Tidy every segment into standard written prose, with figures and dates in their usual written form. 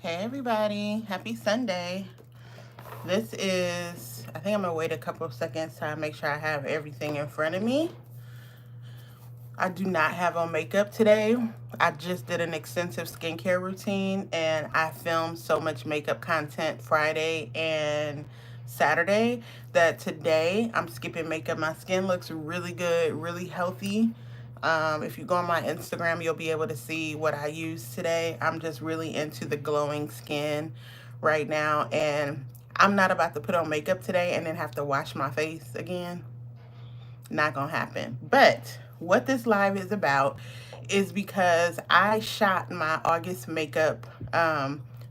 Hey everybody, happy Sunday. This is, I think I'm gonna wait a couple of seconds to make sure I have everything in front of me. I do not have on makeup today. I just did an extensive skincare routine and I filmed so much makeup content Friday and Saturday that today I'm skipping makeup. My skin looks really good, really healthy. If you go on my Instagram, you'll be able to see what I use today. I'm just really into the glowing skin right now, and I'm not about to put on makeup today and then have to wash my face again. Not gonna happen. But what this live is about is because I shot my August makeup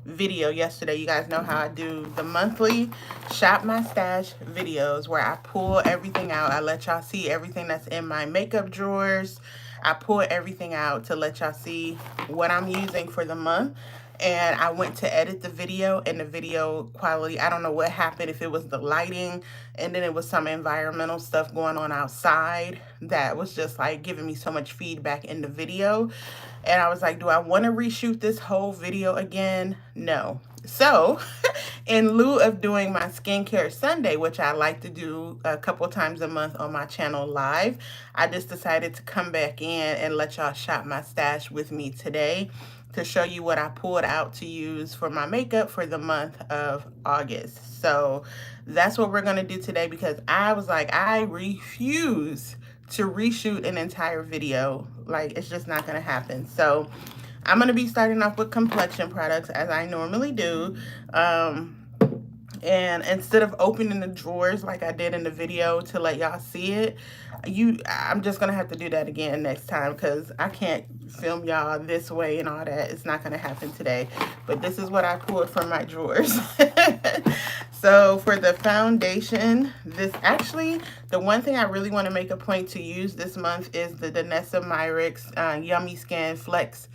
video yesterday. You guys know how I do the monthly shop my stash videos where I pull everything out. I let y'all see everything that's in my makeup drawers. I pull everything out to let y'all see what I'm using for the month. And I went to edit the video, and the video quality, I don't know what happened, if it was the lighting, and then it was some environmental stuff going on outside that was just like giving me so much feedback in the video. And I was like, do I want to reshoot this whole video again? No. So, in lieu of doing my skincare Sunday, which I like to do a couple times a month on my channel live, I just decided to come back in and let y'all shop my stash with me today to show you what I pulled out to use for my makeup for the month of August. So that's what we're going to do today, because I was like, I refuse to reshoot an entire video. Like, it's just not going to happen. So I'm going to be starting off with Complexion products as I normally do. And instead of opening the drawers like I did in the video to let y'all see it, I'm just gonna have to do that again next time, because I can't film y'all this way and all that. It's not gonna happen today. But this is what I pulled from my drawers. So for the foundation, the one thing I really want to make a point to use this month is the Danessa Myricks Yummy Skin Flex,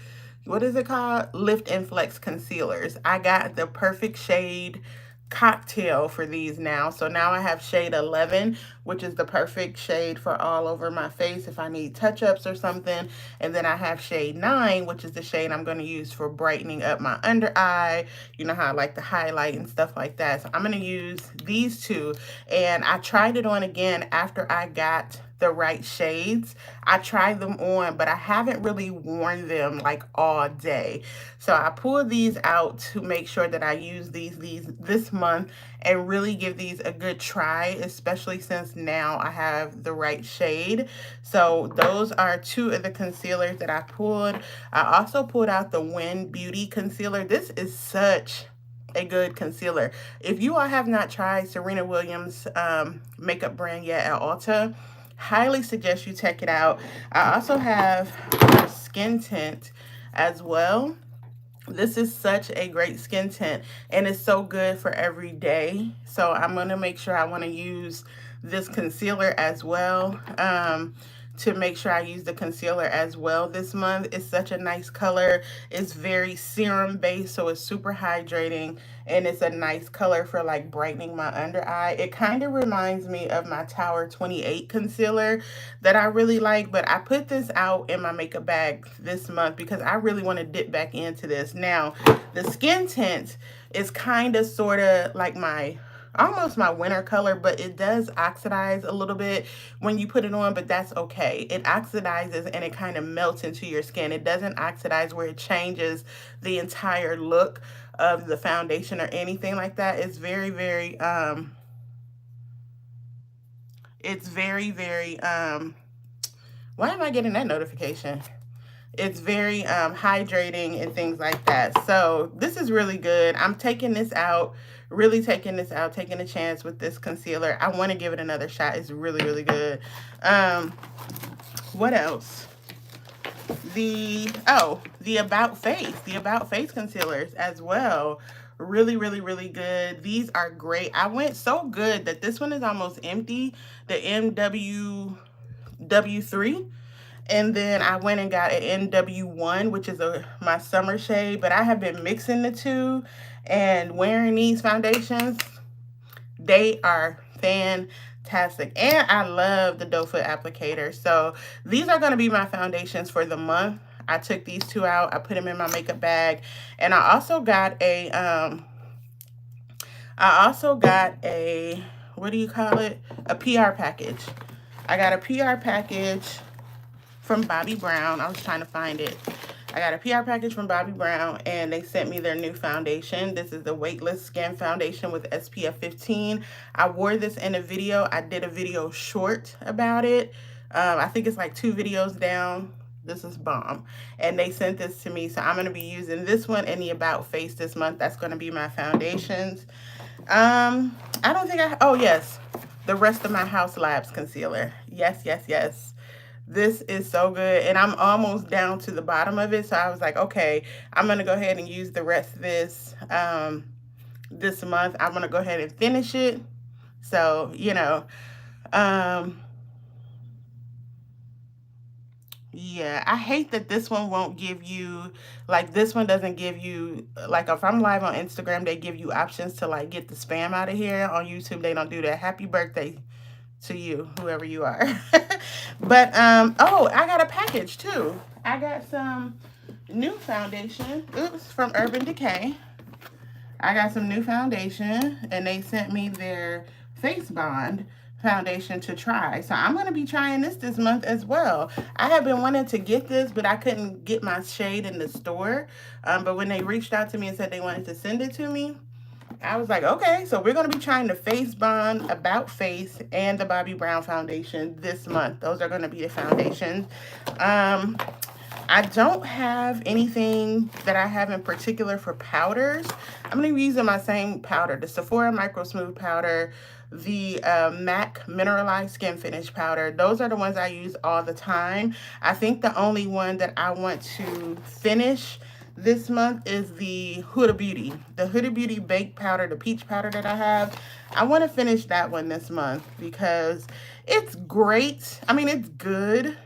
what is it called? Lift and Flex Concealers. I got the perfect shade cocktail for these now. So now I have shade 11, which is the perfect shade for all over my face if I need touch-ups or something. And then I have shade 9, which is the shade I'm going to use for brightening up my under eye. You know how I like to highlight and stuff like that. So I'm going to use these two. And I tried it on again after I got the right shades. I tried them on, but I haven't really worn them like all day. So I pulled these out to make sure that I use these this month and really give these a good try, especially since now I have the right shade. So those are two of the concealers that I pulled. I also pulled out the Win Beauty concealer. This is such a good concealer. If you all have not tried Serena Williams makeup brand yet at Ulta, highly suggest you check it out. I also have a skin tint as well. This is such a great skin tint, and it's so good for every day. So I'm going to make sure I want to use this concealer as well. To make sure I use the concealer as well this month. It's such a nice color. It's very serum based, so it's super hydrating, and it's a nice color for like brightening my under eye. It kind of reminds me of my Tower 28 concealer that I really like, but I put this out in my makeup bag this month because I really want to dip back into this. Now, the skin tint is kind of sort of like almost my winter color, but it does oxidize a little bit when you put it on, but that's okay. It oxidizes and it kind of melts into your skin. It doesn't oxidize where it changes the entire look of the foundation or anything like that. It's very, why am I getting that notification? It's very hydrating and things like that. So this is really good. I'm taking this out, really taking this out, taking a chance with this concealer. I want to give it another shot. It's really good. What else? The About Face concealers as well. Really good. These are great. I went so good that this one is almost empty. The MWW3. And then I went and got an NW1, which is my summer shade. But I have been mixing the two and wearing these foundations. They are fantastic. And I love the doe foot applicator. So these are going to be my foundations for the month. I took these two out. I put them in my makeup bag. And I also got a what do you call it? A PR package. I got a PR package from Bobbi Brown. I was trying to find it. I got a PR package from Bobbi Brown, and they sent me their new foundation. This is the Weightless Skin Foundation with SPF 15. I wore this in a video. I did a video short about it. I think it's like 2 videos down. This is bomb. And they sent this to me, so I'm going to be using this one in the About face this month. That's going to be my foundations. I don't think oh yes, the Rest of My House Labs concealer. Yes, yes, yes. This is so good, and I'm almost down to the bottom of it, so I was like, okay, I'm gonna go ahead and use the rest of this this month. I'm gonna go ahead and finish it. So, you know, yeah, I hate that this one won't give you, like, this one doesn't give you, like, if I'm live on Instagram, they give you options to, like, get the spam out of here. On YouTube, they don't do that. Happy birthday to you, whoever you are. But oh, I got a package too. I got some new foundation, oops, from Urban Decay. I got some new foundation, and they sent me their Face Bond foundation to try. So I'm going to be trying this month as well. I have been wanting to get this, but I couldn't get my shade in the store. But when they reached out to me and said they wanted to send it to me, I was like, okay, so we're going to be trying the Face Bond, About Face, and the Bobbi Brown foundation this month. Those are going to be the foundations. I don't have anything that I have in particular for powders. I'm going to be using my same powder, the Sephora Micro Smooth powder, the MAC Mineralized Skin Finish powder. Those are the ones I use all the time. I think the only one that I want to finish this month is the Huda Beauty. The Huda Beauty Baked Powder, the peach powder that I have. I want to finish that one this month because it's great. I mean, it's good,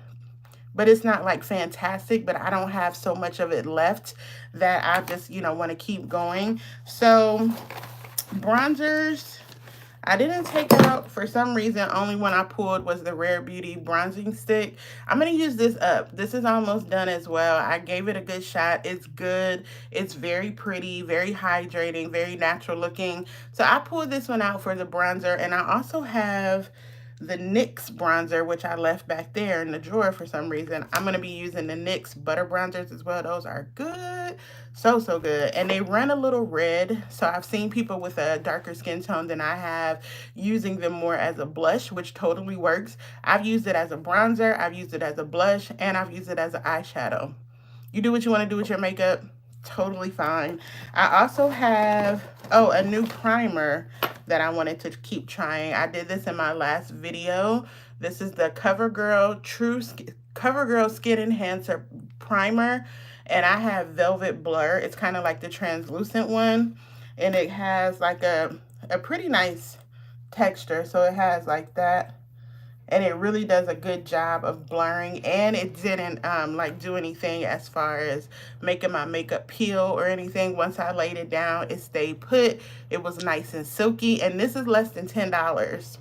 but it's not like fantastic, but I don't have so much of it left that I just, you know, want to keep going. So bronzers, I didn't take out, for some reason, only one I pulled was the Rare Beauty bronzing stick. I'm going to use this up. This is almost done as well. I gave it a good shot. It's good. It's very pretty, very hydrating, very natural looking. So I pulled this one out for the bronzer, and I also have the NYX bronzer, which I left back there in the drawer for some reason. I'm going to be using the NYX butter bronzers as well. Those are good. So, so good. And they run a little red. So I've seen people with a darker skin tone than I have using them more as a blush, which totally works. I've used it as a bronzer. I've used it as a blush. And I've used it as an eyeshadow. You do what you want to do with your makeup. Totally fine. I also have, oh, a new primer that I wanted to keep trying. I did this in my last video. This is the CoverGirl Skin Enhancer Primer, and I have Velvet Blur. It's kind of like the translucent one, and it has like a pretty nice texture. So it has like that, and it really does a good job of blurring, and it didn't like do anything as far as making my makeup peel or anything. Once I laid it down, it stayed put. It was nice and silky, and this is less than $10.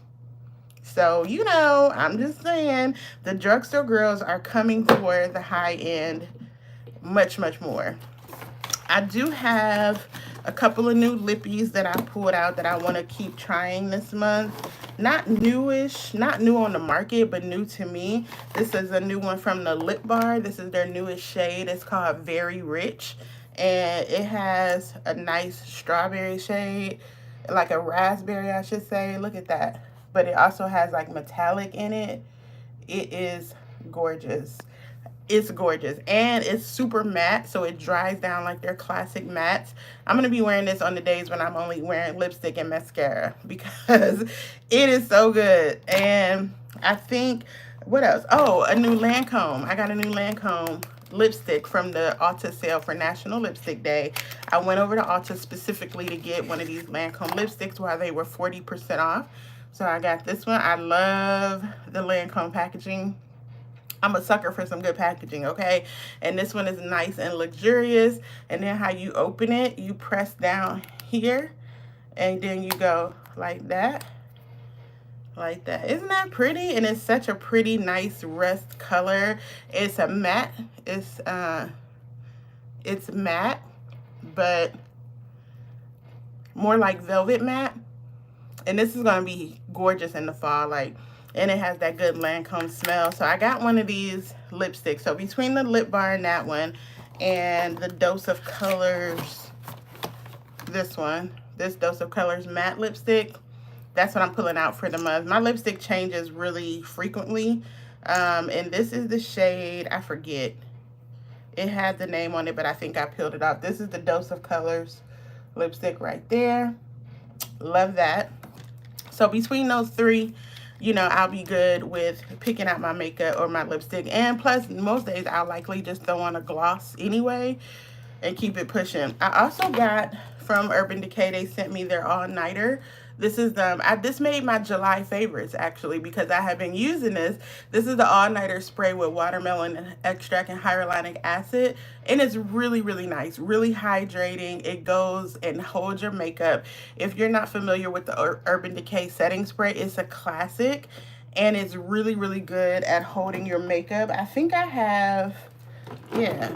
So, you know, I'm just saying, the drugstore girls are coming for the high end much, much more. I do have a couple of new lippies that I pulled out that I want to keep trying this month. Not newish, not new on the market, but new to me. This is a new one from the Lip Bar. This is their newest shade. It's called Very Rich, and it has a nice strawberry shade, like a raspberry, I should say. Look at that. But it also has like metallic in it. It is gorgeous. It's gorgeous, and it's super matte, so it dries down like their classic mattes. I'm going to be wearing this on the days when I'm only wearing lipstick and mascara because it is so good. And I think, what else? Oh, a new Lancome. I got a new Lancome lipstick from the Ulta sale for National Lipstick Day. I went over to Ulta specifically to get one of these Lancome lipsticks while they were 40% off. So I got this one. I love the Lancome packaging. I'm a sucker for some good packaging, okay? And this one is nice and luxurious. And then how you open it, you press down here, and then you go like that. like that. Isn't that pretty? And it's such a pretty, nice rust color. It's a matte. It's matte, but more like velvet matte. And this is gonna be gorgeous in the fall, like, and it has that good Lancome smell. So I got one of these lipsticks. So between the Lip Bar and that one, and the Dose of Colors, this Dose of Colors matte lipstick, that's what I'm pulling out for the month. My lipstick changes really frequently. And this is the shade, I forget. It had the name on it, but I think I peeled it off. This is the Dose of Colors lipstick right there. Love that. So between those three, you know, I'll be good with picking out my makeup or my lipstick. And plus, most days I'll likely just throw on a gloss anyway and keep it pushing. I also got from Urban Decay, they sent me their all-nighter. This is this made my July favorites actually, because I have been using this. This is the all-nighter spray with watermelon extract and hyaluronic acid, and it's really, really nice, really hydrating. It goes and holds your makeup. If you're not familiar with the Urban Decay setting spray, it's a classic, and it's really, really good at holding your makeup. I think I have, yeah,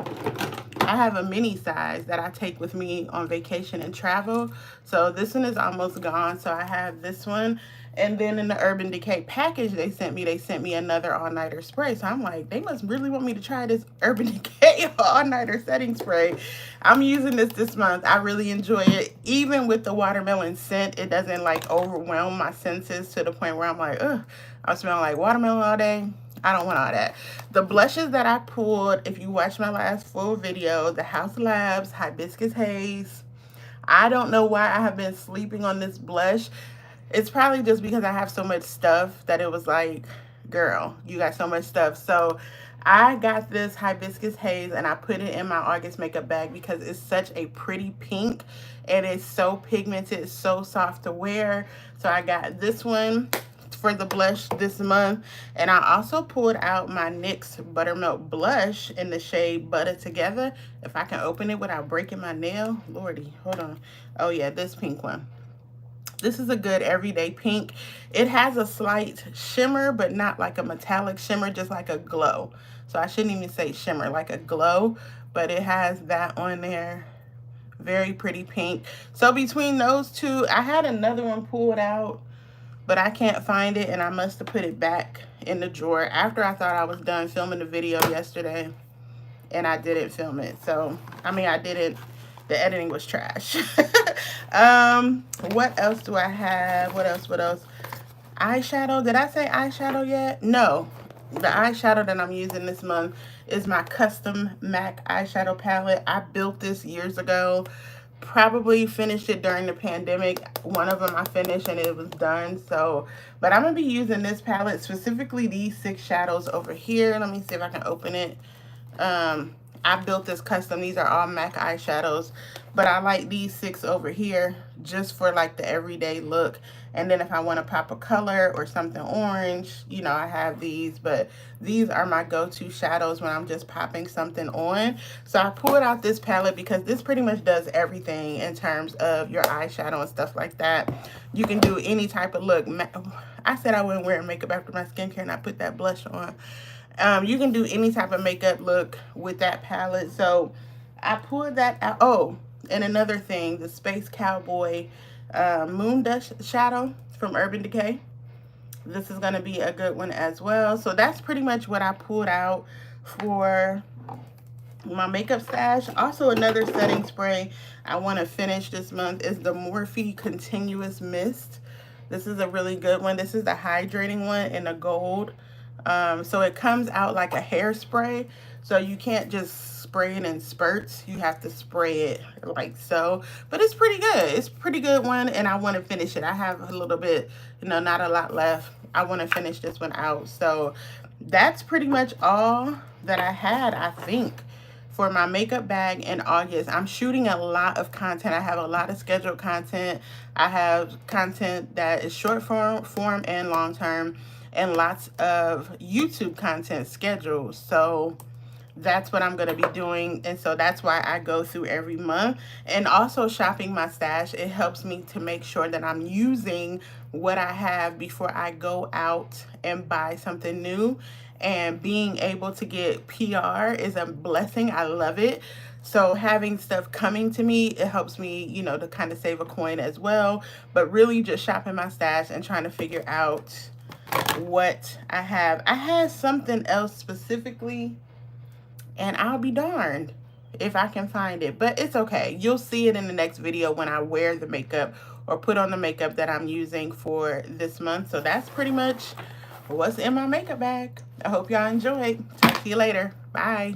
I have a mini size that I take with me on vacation and travel. So this one is almost gone. So I have this one. And then in the Urban Decay package they sent me another all-nighter spray. So I'm like, they must really want me to try this Urban Decay all-nighter setting spray. I'm using this month. I really enjoy it. Even with the watermelon scent, it doesn't like overwhelm my senses to the point where I'm like, ugh, I'm smelling like watermelon all day. I don't want all that. The blushes that I pulled, if you watch my last full video, the House Labs Hibiscus Haze. I don't know why I have been sleeping on this blush. It's probably just because I have so much stuff that it was like, girl, you got so much stuff. So I got this Hibiscus Haze and I put it in my August makeup bag because it's such a pretty pink and it's so pigmented, it's so soft to wear. So I got this one for the blush this month. And I also pulled out my NYX Buttermilk blush in the shade Butter Together. If I can open it without breaking my nail. Lordy, hold on. Oh yeah, this pink one. This is a good everyday pink. It has a slight shimmer, but not like a metallic shimmer, just like a glow. So I shouldn't even say shimmer, like a glow, but it has that on there. Very pretty pink. So between those two, I had another one pulled out, but I can't find it, and I must have put it back in the drawer after I thought I was done filming the video yesterday, and I didn't film it. So, I mean, I didn't. The editing was trash. What else do I have? What else? Eyeshadow. Did I say eyeshadow yet? No. The eyeshadow that I'm using this month is my custom MAC eyeshadow palette. I built this years ago. Probably finished it during the pandemic. One of them I finished and it was done. So, but I'm going to be using this palette, specifically these 6 shadows over here. Let me see if I can open it. I built this custom. These are all MAC eyeshadows, but I like these 6 over here just for like the everyday look. And then if I want to pop a color or something orange, you know, I have these, but these are my go-to shadows when I'm just popping something on. So I pulled out this palette because this pretty much does everything in terms of your eyeshadow and stuff like that. You can do any type of look. I said I wouldn't wear makeup after my skincare and I put that blush on. You can do any type of makeup look with that palette. So I pulled that out. Oh, and another thing, the Space Cowboy Moon Dust Shadow from Urban Decay. This is going to be a good one as well. So that's pretty much what I pulled out for my makeup stash. Also, another setting spray I want to finish this month is the Morphe Continuous Mist. This is a really good one. This is the hydrating one in the gold. So it comes out like a hairspray, so you can't just spray it in spurts. You have to spray it like so, but it's pretty good. It's a pretty good one, and I want to finish it. I have a little bit, you know, not a lot left. I want to finish this one out. So that's pretty much all that I had, I think, for my makeup bag in August. I'm shooting a lot of content. I have a lot of scheduled content. I have content that is short form and long term, and lots of YouTube content scheduled. So that's what I'm going to be doing. And so that's why I go through every month. And also shopping my stash, it helps me to make sure that I'm using what I have before I go out and buy something new. And being able to get PR is a blessing. I love it. So having stuff coming to me, it helps me, you know, to kind of save a coin as well. But really just shopping my stash and trying to figure out what I have. I had something else specifically, and I'll be darned if I can find it. But it's okay. You'll see it in the next video when I wear the makeup or put on the makeup that I'm using for this month. So that's pretty much what's in my makeup bag. I hope y'all enjoyed. Talk to you later. Bye.